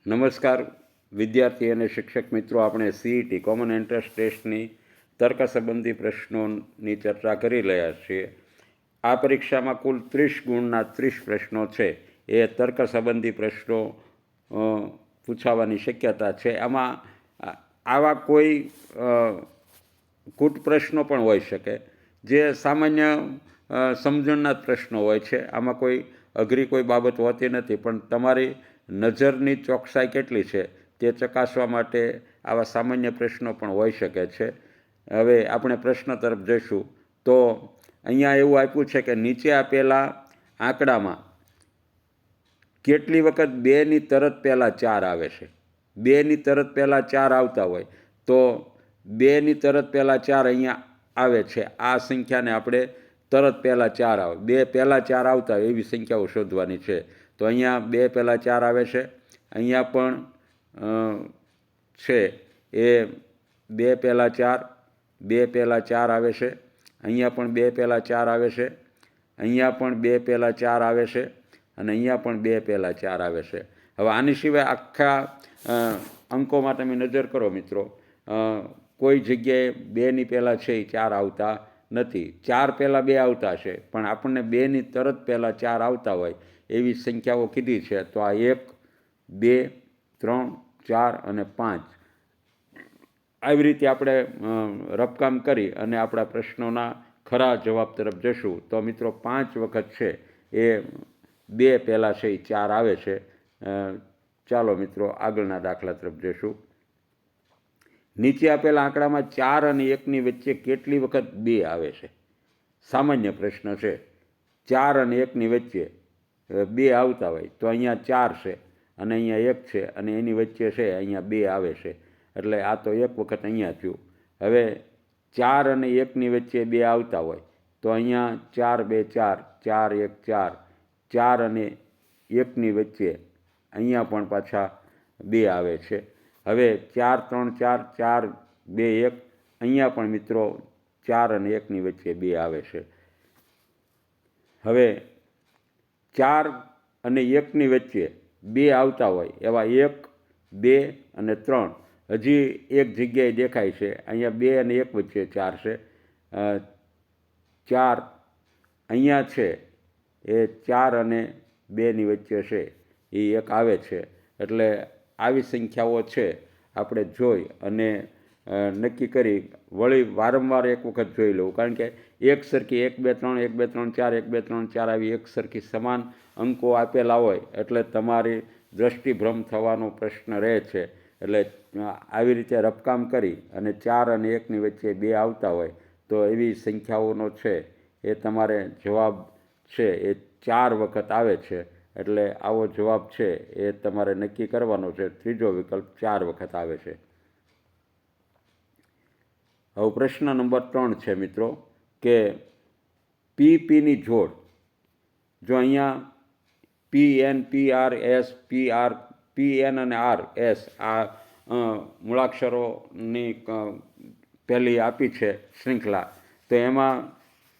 નમસ્કાર વિદ્યાર્થી અને શિક્ષક મિત્રો, આપણે સીઈટી કોમન એન્ટ્રન્સ ટેસ્ટની તર્ક સંબંધી પ્રશ્નોની ચર્ચા કરી રહ્યા છીએ. આ પરીક્ષામાં કુલ 30 ગુણના 30 પ્રશ્નો છે. એ તર્ક સંબંધી પ્રશ્નો પૂછાવાની શક્યતા છે. આમાં આવા કોઈ કૂટ પ્રશ્નો પણ હોઈ શકે જે સામાન્ય સમજણના જ પ્રશ્નો હોય છે. આમાં કોઈ અઘરી કોઈ બાબત હોતી નથી, પણ તમારી નજરની ચોકસાઈ કેટલી છે તે ચકાસવા માટે આવા સામાન્ય પ્રશ્નો પણ હોઈ શકે છે. હવે આપણે પ્રશ્ન તરફ જઈશું. તો અહીંયા એવું આપ્યું છે કે નીચે આપેલા આંકડામાં કેટલી વખત 2ની તરત પહેલાં 4 આવે છે. 2ની તરત પહેલાં 4 આવતા હોય તો 2ની તરત પહેલાં 4 અહીંયા આવે છે. આ સંખ્યાને આપણે તરત પહેલાં 4 આવે, 2 પહેલાં 4 આવતા હોય એવી સંખ્યાઓ શોધવાની છે. તો અહીંયા 2 પહેલાં 4 આવે છે. અહીંયા પણ છે એ 2 પહેલાં 4, 2 પહેલાં 4 આવે છે. અહીંયા પણ 2 પહેલાં 4 આવે છે. અહીંયા પણ 2 પહેલાં 4 આવે છે. અને અહીંયા પણ 2 પહેલાં 4 આવે છે. હવે આની સિવાય આખા અંકોમાં તમે નજર કરો મિત્રો, કોઈ જગ્યાએ 2ની પહેલાં છે એ 4 આવતા નથી. 4 પહેલાં 2 આવતા છે, પણ આપણને 2ની તરત પહેલાં 4 આવતા હોય એવી સંખ્યાઓ કીધી છે. તો આ 1, 2, 3, 4 અને 5 આવી રીતે આપણે રફકામ કરી અને આપણા પ્રશ્નોના ખરા જવાબ તરફ જશું. તો મિત્રો 5 વખત છે એ 2 પહેલાં છે એ 4 આવે છે. ચાલો મિત્રો આગળના દાખલા તરફ જઈશું. નીચે આપેલા આંકડામાં 4 અને 1ની વચ્ચે કેટલી વખત 2 આવે છે? સામાન્ય પ્રશ્ન છે. 4 અને 1ની વચ્ચે 2 આવતા હોય તો અહીંયા 4 છે અને અહીંયા 1 છે અને એની વચ્ચે છે અહીંયા 2 આવે છે. એટલે આ તો 1 વખત અહીંયા થયું. હવે 4 અને 1ની વચ્ચે 2 આવતા હોય તો અહીંયા 4, 2, 4, 4, 1, 4, 4 અને 1ની વચ્ચે અહીંયા પણ પાછા 2 આવે છે. હવે 4, 3, 4, 4, 2, 1 અહીંયા પણ મિત્રો 4 અને 1ની વચ્ચે 2 આવે છે. હવે 4 અને 1ની વચ્ચે 2 આવતા હોય એવા 1, 2 અને 3 હજી એક જગ્યાએ દેખાય છે. અહીંયા 2 અને 1 વચ્ચે 4 છે. 4 અહીંયા છે એ 4 અને 2ની વચ્ચે છે એ 1 આવે છે. એટલે આવી સંખ્યાઓ છે આપણે જોઈ અને નક્કી કરી વળી વારંવાર એક વખત જોઈ લેવું. કારણ કે એક સરખી 1, 2, 3, 1, 2, 3, 4, 1, 2, 3, 4 આવી એક સરખી સમાન અંકો આપેલા હોય એટલે તમારી દ્રષ્ટિભ્રમ થવાનો પ્રશ્ન રહે છે. એટલે આવી રીતે રફકામ કરી અને 4 અને 1ની વચ્ચે 2 આવતા હોય તો એવી સંખ્યાઓનો છે એ તમારે જવાબ છે એ 4 વખત આવે છે. એટલે આવો જવાબ છે એ તમારે નક્કી કરવાનો છે. ત્રીજો વિકલ્પ 4 વખત આવે છે. હવે પ્રશ્ન નંબર 3 છે મિત્રો કે પીની જોડ. જો અહીંયા PN, PR, S, PR, PN અને RS આ મૂળાક્ષરોની પહેલી આપી છે શૃંખલા, તો એમાં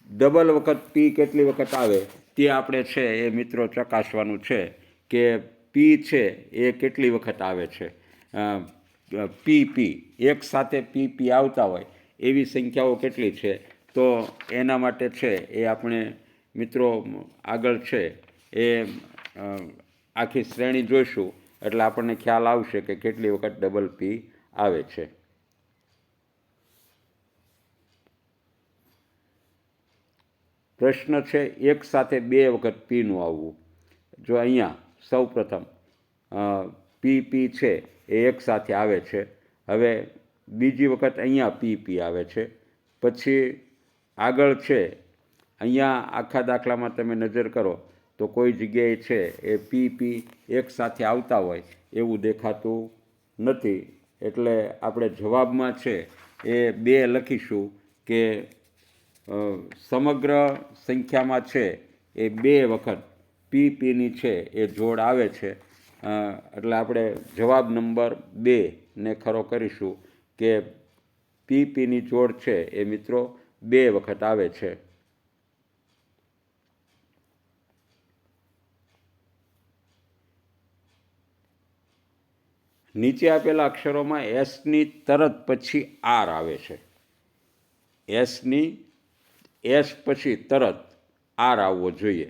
ડબલ વખત P કેટલી વખત આવે તે આપણે છે એ મિત્રો ચકાસવાનું છે કે P છે એ કેટલી વખત આવે છે. PP એક સાથે PP આવતા હોય એવી સંખ્યાઓ કેટલી છે, તો એના માટે છે એ આપણે મિત્રો આગળ છે એ આખી શ્રેણી જોઈશું એટલે આપણને ખ્યાલ આવશે કે કેટલી વખત ડબલ P આવે છે. પ્રશ્ન છે એક સાથે 2 વખત Pનું આવવું. જો અહીંયા સૌ પ્રથમ PP છે એ એક સાથે આવે છે. હવે બીજી વખત અહીંયા PP આવે છે. પછી આગળ છે અહીંયા આખા દાખલામાં તમે નજર કરો તો કોઈ જગ્યાએ છે એ PP એક સાથે આવતા હોય એવું દેખાતું નથી. એટલે આપણે જવાબમાં છે એ 2 લખીશું કે સમગ્ર સંખ્યામાં છે એ 2 વખત PPની છે એ જોડ આવે છે. એટલે આપણે જવાબ નંબર 2 ને ખરો કરીશું કે PPની જોડ છે એ મિત્રો 2 વખત આવે છે. નીચે આપેલા અક્ષરોમાં એસની તરત પછી આર આવે છે. એસ પછી તરત આર આવવો જોઈએ.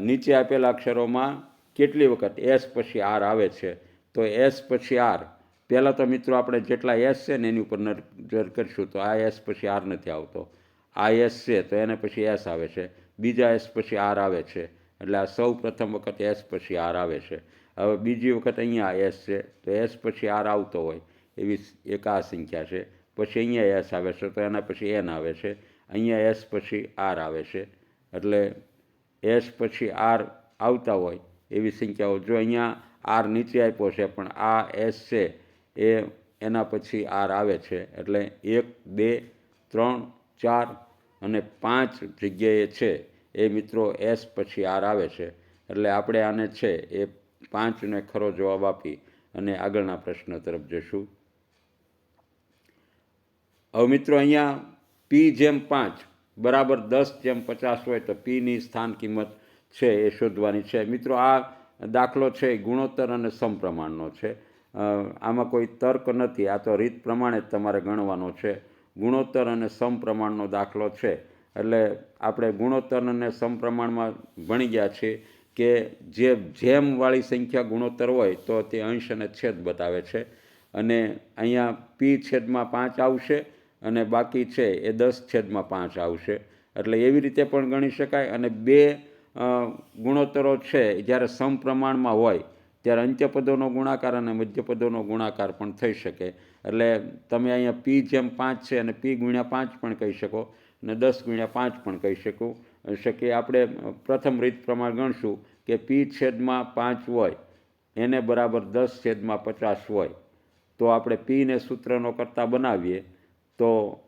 નીચે આપેલા અક્ષરોમાં કેટલી વખત એસ પછી આર આવે છે? તો એસ પછી આર, પહેલાં તો મિત્રો આપણે જેટલા એસ છે ને એની ઉપર નજર કરીશું તો આ એસ પછી આર નથી આવતો. આ એસ છે તો એને પછી એસ આવે છે, બીજા એસ પછી આર આવે છે, એટલે આ સૌ પ્રથમ વખત એસ પછી આર આવે છે. હવે બીજી વખત અહીંયા એસ છે તો એસ પછી આર આવતો હોય એવી એક આ સંખ્યા છે. પછી અહીંયા એસ આવે છે તો એના પછી એન આવે છે, અહીંયા એસ પછી આર આવે છે, એટલે એસ પછી આર આવતા હોય એવી સંખ્યાઓ. જો અહીંયા આર નીચે આપ્યો છે પણ આ એસ છે એ એના પછી આર આવે છે, એટલે 1, 2, 3, 4 અને 5 જગ્યાએ છે એ મિત્રો એસ પછી આર આવે છે. એટલે આપણે આને છે એ 5ને ખરો જવાબ આપી અને આગળના પ્રશ્ન તરફ જશું. હવે મિત્રો અહીંયા P/5 બરાબર 10/50 હોય તો પીની સ્થાન કિંમત છે એ શોધવાની છે. મિત્રો આ દાખલો છે ગુણોત્તર અને સમપ્રમાણનો છે. આમાં કોઈ તર્ક નથી, આ તો રીત પ્રમાણે જ તમારે ગણવાનો છે. ગુણોત્તર અને સમપ્રમાણનો દાખલો છે એટલે આપણે ગુણોત્તર અને સમપ્રમાણમાં ભણી ગયા છીએ કે જેમવાળી સંખ્યા ગુણોત્તર હોય તો તે અંશ અને છેદ બતાવે છે, અને અહીંયા P/5 આવશે અને બાકી છે એ 10/5 આવશે. એટલે એવી રીતે પણ ગણી શકાય. અને બે ગુણોત્તરો છે જ્યારે સમપ્રમાણમાં હોય ત્યારે અંત્યપદોનો ગુણાકાર અને મધ્યપદોનો ગુણાકાર પણ થઈ શકે. એટલે તમે અહીંયા P/5 છે અને P/5 પણ કહી શકો અને 10/5 પણ કહી શકીએ. આપણે પ્રથમ રીત પ્રમાણે ગણશું કે P/5 હોય એને બરાબર 10/50 હોય તો આપણે Pને સૂત્રનો કરતા બનાવીએ તો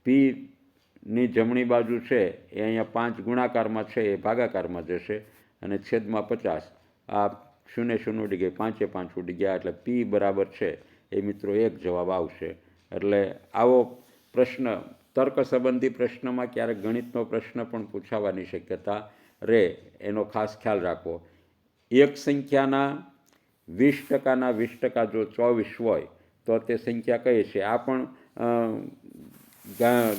Pની જમણી બાજુ છે એ અહીંયા 5 ગુણાકારમાં છે એ ભાગાકારમાં જશે અને છેદમાં 50. આ 0 0 ઉડી ગઈ, 5 5 ઉડી ગયા, એટલે P બરાબર છે એ મિત્રો 1 જવાબ આવશે. એટલે આવો પ્રશ્ન, તર્ક સંબંધી પ્રશ્નમાં ક્યારેક ગણિતનો પ્રશ્ન પણ પૂછાવાની શક્યતા રહે, એનો ખાસ ખ્યાલ રાખવો. એક સંખ્યાના 20%ના 20% જો 24 હોય તો તે સંખ્યા કઈ છે? આ પણ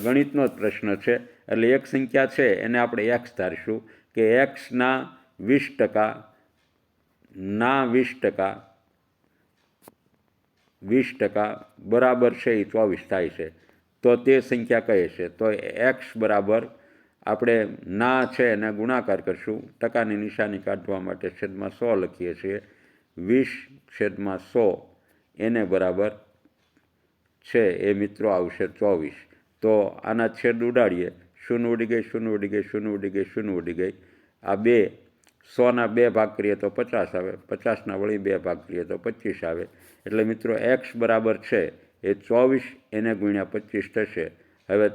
ગણિતનો જ પ્રશ્ન છે. એટલે એક સંખ્યા છે એને આપણે એક્સ ધારીશું કે એક્સના 20% ના 20% બરાબર છે એ 24 થાય છે, તો તે સંખ્યા કઈ છે? તો એક્સ બરાબર આપણે ના છે એને ગુણાકાર કરશું, ટકાની નિશાની કાઢવા માટે છેદમાં 100 લખીએ છીએ. 20/100 એને બરાબર છે એ મિત્રો આવશે 24. તો આના છેદ ઉડાડીએ, 0 ઉડી ગઈ, 0 ઉડી ગઈ, 0 ઉડી ગઈ, 0 ઉડી ગઈ. આ 2 100ના 2 ભાગ કરીએ તો 50 આવે, 50ના વળી 2 ભાગ કરીએ તો 25 આવે. એટલે મિત્રો એક્સ બરાબર છે એ 24 એને ગુણ્યા 25 થશે. હવે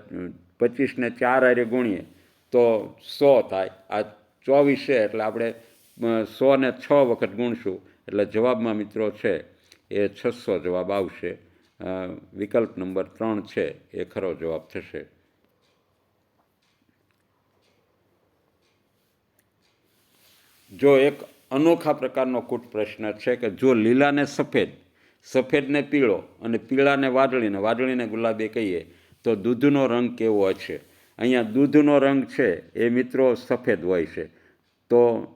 25ને 4 હારે ગુણીએ તો 100 થાય. આ 24 છે એટલે આપણે 100ને 6 વખત ગુણશું એટલે જવાબમાં મિત્રો છે એ 600 જવાબ આવશે. વિકલ્પ નંબર 3 છે એ ખરો જવાબ થશે. જો એક અનોખા પ્રકારનો કૂટ પ્રશ્ન છે કે જો લીલાને સફેદ, સફેદને પીળો અને પીળાને વાદળીને, વાદળીને ગુલાબી કહીએ તો દૂધનો રંગ કેવો હશે? અહીંયા દૂધનો રંગ છે એ મિત્રો સફેદ હોય છે, તો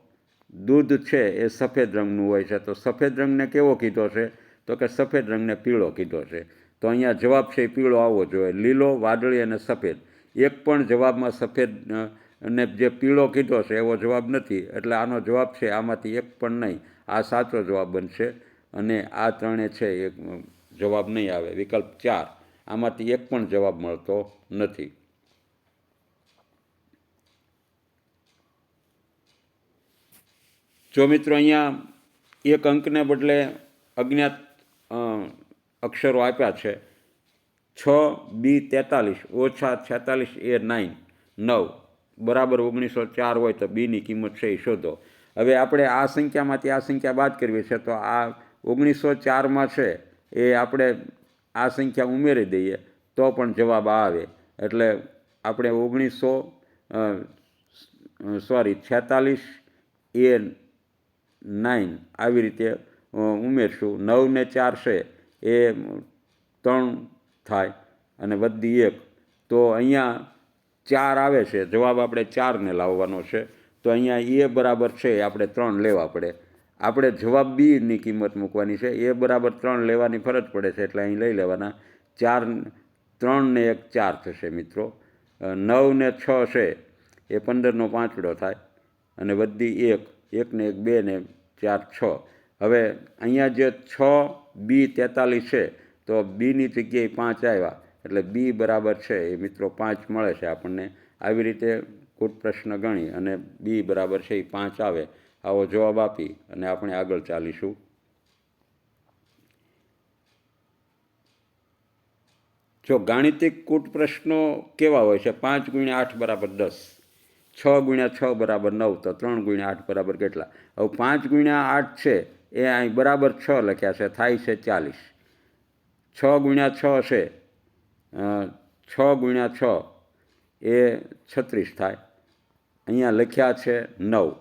દૂધ છે એ સફેદ રંગનું હોય છે, તો સફેદ રંગને કેવો કીધો છે? તો કે સફેદ રંગને પીળો કીધો છે. તો અહીંયા જવાબ છે એ પીળો આવવો જોઈએ. લીલો, વાદળી અને સફેદ, એક પણ જવાબમાં સફેદ અને જે પીળો કીધો છે એવો જવાબ નથી, એટલે આનો જવાબ છે આમાંથી એક પણ નહીં. આ સાચો જવાબ બનશે અને આ ત્રણે છે એ જવાબ નહીં આવે. વિકલ્પ 4 આમાંથી એક પણ જવાબ મળતો નથી. જો મિત્રો અહીંયા એક અંકને બદલે અજ્ઞાત અક્ષરો આપ્યા છે, 6B43 ઓછા 46A9 બરાબર 1904 હોય તો બીની કિંમત છે એ શોધો. હવે આપણે આ સંખ્યામાંથી આ સંખ્યા બાદ કરવી છે તો આ 1904માં છે એ આપણે આ સંખ્યા ઉમેરી દઈએ તો પણ જવાબ આવે. એટલે આપણે 46A9 આવી રીતે ઉમેરશું. 9 ને 4 છે એ 3 થાય અને વધી 1, તો અહીંયા 4 આવે છે. જવાબ આપણે 4ને લાવવાનો છે. તો અહીંયા એ બરાબર છે આપણે 3 લેવા પડે. આપણે જવાબ બીની કિંમત મૂકવાની છે. એ બરાબર 3 લેવાની ફરજ પડે છે, એટલે અહીં લઈ લેવાના 4. 3 ને 1 4 થશે મિત્રો. 9 ને 6 છે એ 15નો 5 થાય અને વધી 1. 1 ને 1 2 ને 4 6. હવે અહીંયા જે 6 B 43 છે, તો બીની જગ્યાએ 5 આવ્યા, એટલે બી બરાબર છે એ મિત્રો 5 મળે છે આપણને. આવી રીતે કૂટ પ્રશ્ન ગણી અને બી બરાબર છે એ 5 આવે, આવો જવાબ આપી અને આપણે આગળ ચાલીશું. જો ગાણિતિક કૂટ પ્રશ્નો કેવા હોય છે? 5 × 8 બરાબર 10, 6 × 6 બરાબર 9, તો 3 × 8 બરાબર કેટલા? હવે 5 × 8 છે એ અહીં બરાબર 6 લખ્યા છે, થાય છે 40. 6 × 6 છે, 6 × 6 એ 36 થાય. અહીંયા લખ્યા છે 9.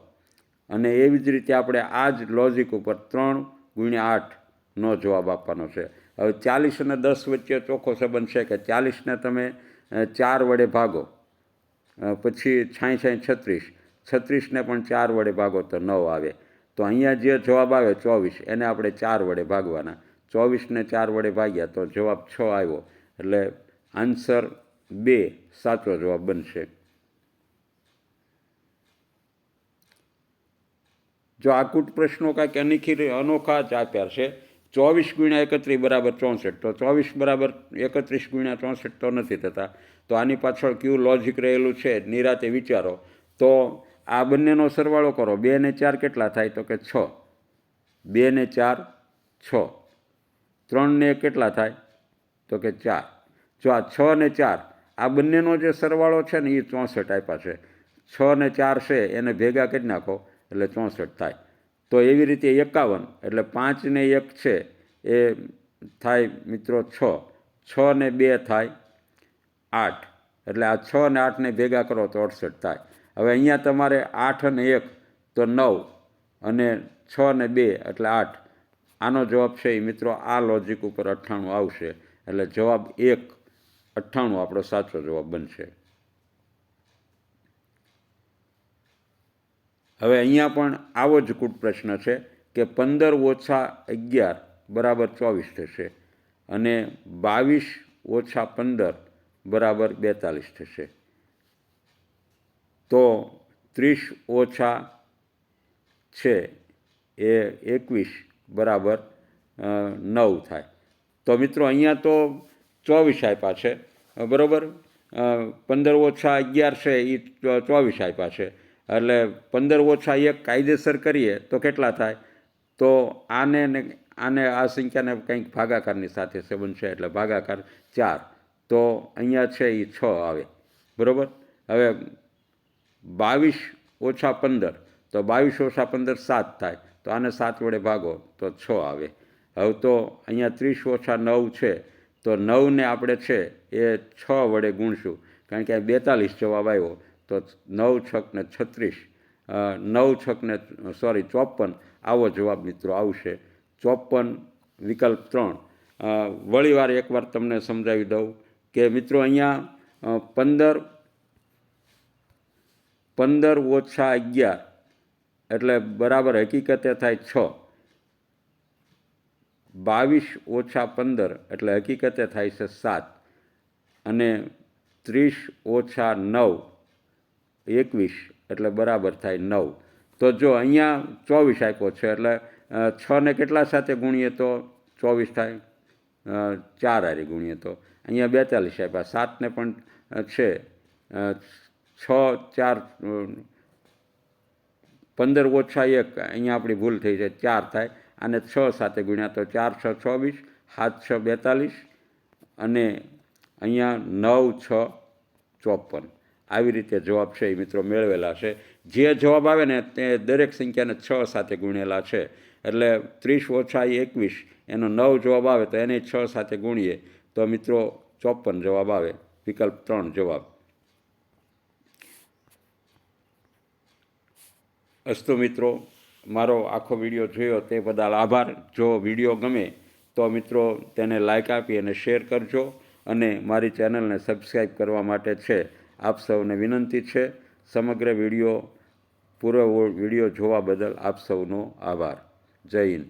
અને એવી જ રીતે આપણે આ જ લોજિક ઉપર 3 × 8નો જવાબ આપવાનો છે. હવે 40 અને 10 વચ્ચે ચોખ્ખો સંબંધ છે કે 40ને તમે 4 વડે ભાગો, પછી 66 36ને પણ 4 વડે ભાગો તો 9 આવે. તો અહીંયા જે જવાબ આવે 24, એને આપણે 4 વડે ભાગવાના. 24ને 4 વડે ભાગ્યા તો જવાબ 6 આવ્યો, એટલે આન્સર 2 સાચો જવાબ બનશે. જો આ કૂટ પ્રશ્નો કાંઈક અનોખા જ આપ્યા છે. 24 × 31 બરાબર 64, તો 24 બરાબર 31 × 64 તો નથી થતા. તો આની પાછળ કયું લોજિક રહેલું છે નિરાતે વિચારો. તો આ બંનેનો સરવાળો કરો. 2 ને 4 કેટલા થાય? તો કે 6. 2 ને 4 6. 3 ને 1 કેટલા થાય? તો કે 4. જો આ 6 ને 4 આ બંનેનો જે સરવાળો છે ને એ 64 આપ્યા છે. 6 ને 4 છે એને ભેગા કરી નાખો એટલે 64 થાય. તો એવી રીતે 51, એટલે 5 ને 1 છે એ થાય મિત્રો 6. 6 ને 2 થાય 8, એટલે આ 6 ને 8ને ભેગા કરો તો 68 થાય. હવે અહીંયા તમારે 8 અને 1 તો 9 અને 6 ને 2 એટલે 8. આનો જવાબ છે એ મિત્રો આ લોજિક ઉપર 98 આવશે, એટલે જવાબ 1 98 આપણો સાચો જવાબ બનશે. હવે અહીંયા પણ આવો જ કૂટ પ્રશ્ન છે કે 15 - 11 બરાબર 24 થશે અને 22 - 15 બરાબર 42 થશે. તો 30 ઓછા છે એ 21 બરાબર 9 થાય. તો મિત્રો અહીંયા તો 24 આપ્યા છે, બરાબર. 15 - 11 છે એ 24 આપ્યા છે, એટલે 15 - 1 કાયદેસર કરીએ તો કેટલા થાય? તો આને આ સંખ્યાને કંઈક ભાગાકારની સાથે સંબંધ છે, એટલે ભાગાકાર 4. તો અહીંયા છે એ 6 આવે, બરાબર. હવે 22 - 15, તો 22 - 15 7 થાય, તો આને 7 વડે ભાગો તો 6 આવે. હવે તો અહીંયા 30 - 9 છે, તો 9ને આપણે છે એ 6 વડે ગુણશું, કારણ કે 42 જવાબ આવ્યો. તો 9 × 6 = 36, 9 × 6 = 54 આવો જવાબ મિત્રો આવશે. 54 વિકલ્પ 3. વળીવાર એકવાર તમને સમજાવી દઉં કે મિત્રો અહીંયા 15 - 11 એટલે બરાબર હકીકતે થાય 6. 22 - 15 એટલે હકીકતે થાય છે 7. અને 30 - 9 21 એટલે બરાબર થાય 9. તો જો અહીંયા 24 આપ્યો છે, એટલે 6ને કેટલા સાથે ગુણીએ તો 24 થાય? 4 હારે ગુણીએ તો. અહીંયા 42 આપ્યા, 7ને પણ છે 6 4 15 - 1 અહીંયા આપણી ભૂલ થઈ છે, 4 થાય. આને 6 સાથે ગુણ્યા તો 4 × 6 = 24, 7 × 6 = 42 અને અહીંયા 9 × 6 = 54. આવી રીતે જવાબ છે એ મિત્રો મેળવેલા છે. જે જવાબ આવે ને તે દરેક સંખ્યાને 6 સાથે ગુણેલા છે, એટલે 30 - 21 એનો 9 જવાબ આવે તો એને 6 સાથે ગુણીએ તો મિત્રો 54 જવાબ આવે, વિકલ્પ 3 જવાબ. અસ્તુ મિત્રો, મારો આખો વિડીયો જોયો તે બદલ આભાર. જો વિડીયો ગમે તો મિત્રો તેને લાઈક આપી અને શેર કરજો, અને મારી ચેનલને સબસ્ક્રાઈબ કરવા માટે છે આપ સૌને વિનંતી છે. સમગ્ર પૂરો વિડીયો જોવા બદલ આપ સૌનો આભાર. જય હિન્દ.